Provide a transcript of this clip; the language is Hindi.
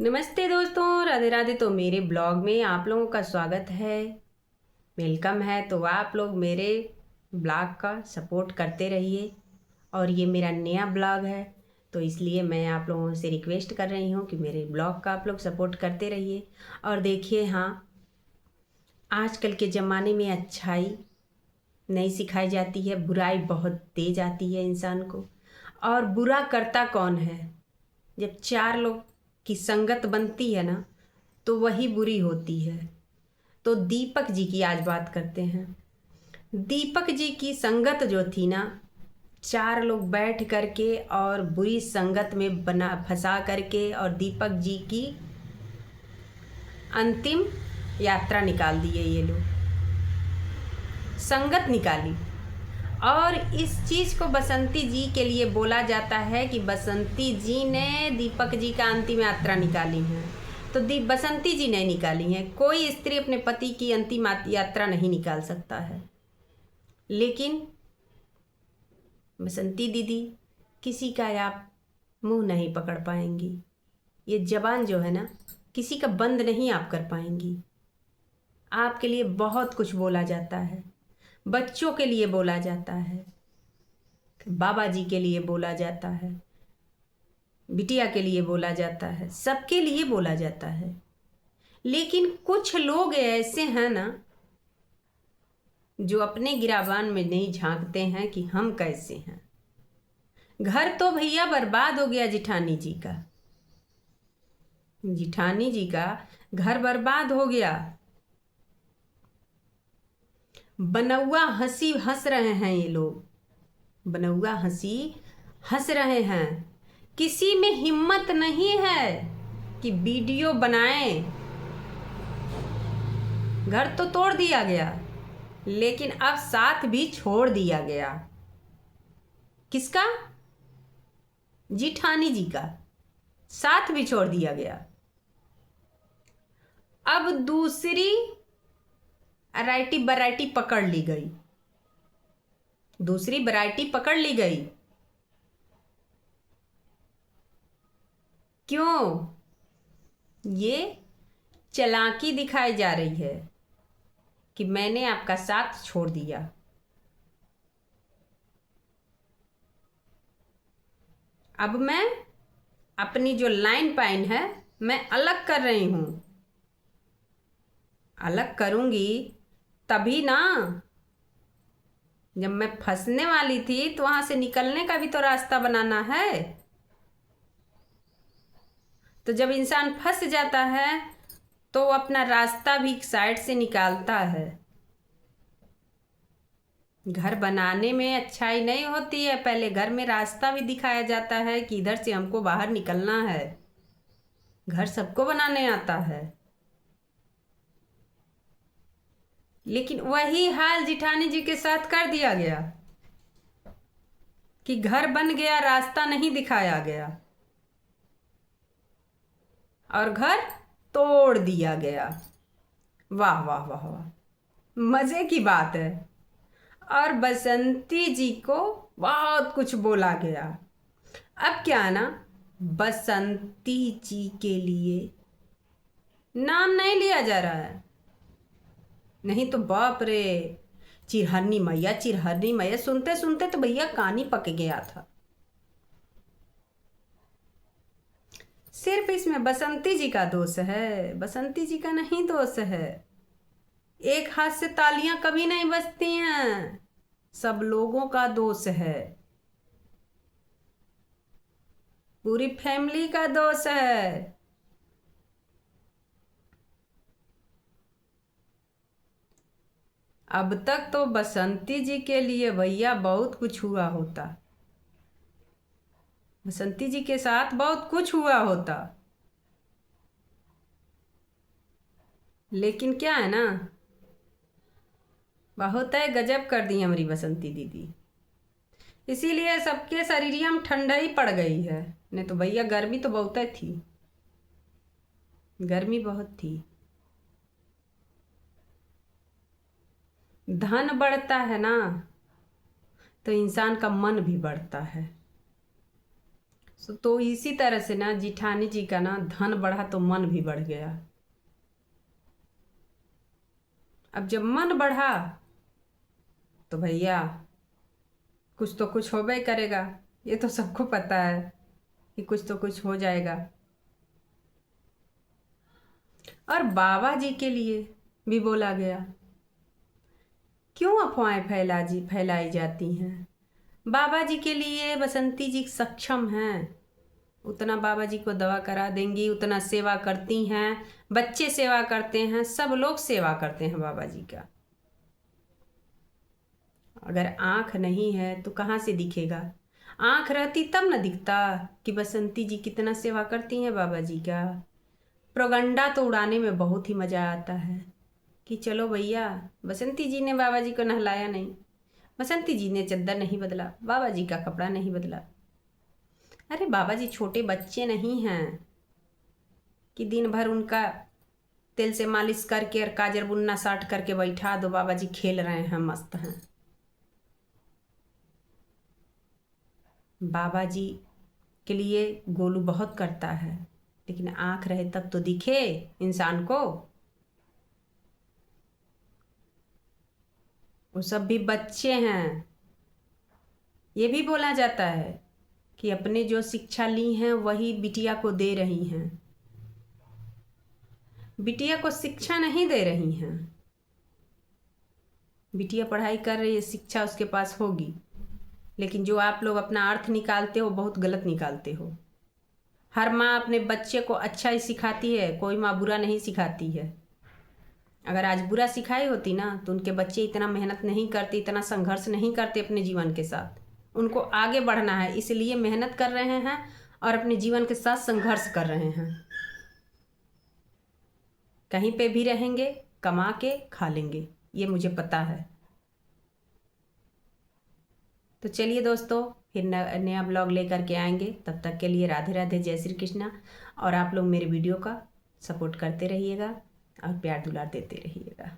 नमस्ते दोस्तों, राधे राधे। तो मेरे ब्लॉग में आप लोगों का स्वागत है, वेलकम है। तो आप लोग मेरे ब्लॉग का सपोर्ट करते रहिए। और ये मेरा नया ब्लॉग है, तो इसलिए मैं आप लोगों से रिक्वेस्ट कर रही हूँ कि मेरे ब्लॉग का आप लोग सपोर्ट करते रहिए। और देखिए, हाँ, आजकल के ज़माने में अच्छाई नहीं सिखाई जाती है, बुराई बहुत दे जाती है इंसान को। और बुरा करता कौन है? जब चार लोग की संगत बनती है ना, तो वही बुरी होती है। तो दीपक जी की आज बात करते हैं। दीपक जी की संगत जो थी ना, चार लोग बैठ करके और बुरी संगत में बना फंसा करके और दीपक जी की अंतिम यात्रा निकाल दी है। ये लोग संगत निकाली। और इस चीज़ को बसंती जी के लिए बोला जाता है कि बसंती जी ने दीपक जी का अंतिम यात्रा निकाली है। तो बसंती जी ने निकाली है। कोई स्त्री अपने पति की अंतिम यात्रा नहीं निकाल सकता है। लेकिन बसंती दीदी किसी का आप मुंह नहीं पकड़ पाएंगी। ये जबान जो है ना, किसी का बंद नहीं आप कर पाएंगी। आपके लिए बहुत कुछ बोला जाता है, बच्चों के लिए बोला जाता है, बाबा जी के लिए बोला जाता है, बिटिया के लिए बोला जाता है, सबके लिए बोला जाता है। लेकिन कुछ लोग ऐसे हैं ना, जो अपने गिराबान में नहीं झांकते हैं कि हम कैसे हैं। घर तो भैया बर्बाद हो गया जिठानी जी का। जिठानी जी का घर बर्बाद हो गया। बनौआ हंसी हंस रहे हैं ये लोग। बनौआ हंसी हंस रहे हैं। किसी में हिम्मत नहीं है कि वीडियो बनाएं। घर तो तोड़ दिया गया, लेकिन अब साथ भी छोड़ दिया गया। किसका? जिठानी जी का साथ भी छोड़ दिया गया। अब दूसरी वैरायटी वैरायटी पकड़ ली गई। दूसरी वैरायटी पकड़ ली गई। क्यों? ये चालाकी दिखाई जा रही है कि मैंने आपका साथ छोड़ दिया। अब मैं अपनी जो लाइन पाइन है, मैं अलग कर रही हूं। अलग करूंगी तभी ना। जब मैं फंसने वाली थी तो वहां से निकलने का भी तो रास्ता बनाना है। तो जब इंसान फंस जाता है तो वो अपना रास्ता भी साइड से निकालता है। घर बनाने में अच्छाई नहीं होती है, पहले घर में रास्ता भी दिखाया जाता है कि इधर से हमको बाहर निकलना है। घर सबको बनाने आता है। लेकिन वही हाल जिठानी जी के साथ कर दिया गया कि घर बन गया, रास्ता नहीं दिखाया गया और घर तोड़ दिया गया। वाह वाह वाह वाह, मजे की बात है। और बसंती जी को बहुत कुछ बोला गया। अब क्या है ना, बसंती जी के लिए नाम नहीं लिया जा रहा है। नहीं तो बाप रे, चिरहरनी मैया, चिरहरनी मैया सुनते सुनते तो भैया कान ही पक गया था। सिर्फ इसमें बसंती जी का दोष है? बसंती जी का नहीं दोष है। एक हाथ से तालियां कभी नहीं बजती हैं। सब लोगों का दोष है। पूरी फैमिली का दोष है। अब तक तो बसंती जी के लिए भैया बहुत कुछ हुआ होता। बसंती जी के साथ बहुत कुछ हुआ होता। लेकिन क्या है ना, बहुत है गजब कर दी हमारी बसंती दीदी। इसीलिए सबके शरीरिया में ठंडा ही पड़ गई है। नहीं तो भैया गर्मी तो बहुत थी। गर्मी बहुत थी। धन बढ़ता है ना, तो इंसान का मन भी बढ़ता है। तो इसी तरह से ना जिठानी जी का ना धन बढ़ा तो मन भी बढ़ गया। अब जब मन बढ़ा तो भैया कुछ तो कुछ होबे करेगा, ये तो सबको पता है कि कुछ तो कुछ हो जाएगा। और बाबा जी के लिए भी बोला गया, क्यों अफवाहें फैलाई जाती हैं। बाबा जी के लिए बसंती जी सक्षम हैं, उतना बाबा जी को दवा करा देंगी, उतना सेवा करती हैं, बच्चे सेवा करते हैं, सब लोग सेवा करते हैं बाबा जी का। अगर आँख नहीं है तो कहाँ से दिखेगा? आँख रहती तब न दिखता कि बसंती जी कितना सेवा करती हैं बाबा जी का। प्रोगंडा तो उड़ाने में बहुत ही मज़ा आता है कि चलो भैया, बसंती जी ने बाबा जी को नहलाया नहीं, बसंती जी ने चद्दर नहीं बदला, बाबा जी का कपड़ा नहीं बदला। अरे बाबा जी छोटे बच्चे नहीं हैं कि दिन भर उनका तेल से मालिश करके और काजर बुन्ना साट करके बैठा दो, बाबा जी खेल रहे हैं, मस्त हैं। बाबा जी के लिए गोलू बहुत करता है, लेकिन आँख रहे तब तो दिखे इंसान को। वो सब भी बच्चे हैं। ये भी बोला जाता है कि अपने जो शिक्षा ली हैं वही बिटिया को दे रही हैं, बिटिया को शिक्षा नहीं दे रही हैं। बिटिया पढ़ाई कर रही है, शिक्षा उसके पास होगी, लेकिन जो आप लोग अपना अर्थ निकालते हो बहुत गलत निकालते हो। हर माँ अपने बच्चे को अच्छा ही सिखाती है, कोई माँ बुरा नहीं सिखाती है। अगर आज बुरा सिखाई होती ना तो उनके बच्चे इतना मेहनत नहीं करते, इतना संघर्ष नहीं करते अपने जीवन के साथ। उनको आगे बढ़ना है, इसलिए मेहनत कर रहे हैं और अपने जीवन के साथ संघर्ष कर रहे हैं। कहीं पे भी रहेंगे, कमा के खा लेंगे, ये मुझे पता है। तो चलिए दोस्तों, फिर नया ब्लॉग लेकर के आएंगे। तब तक के लिए राधे राधे, जय श्री कृष्णा। और आप लोग मेरे वीडियो का सपोर्ट करते रहिएगा और प्यार दुलार देते रहिएगा।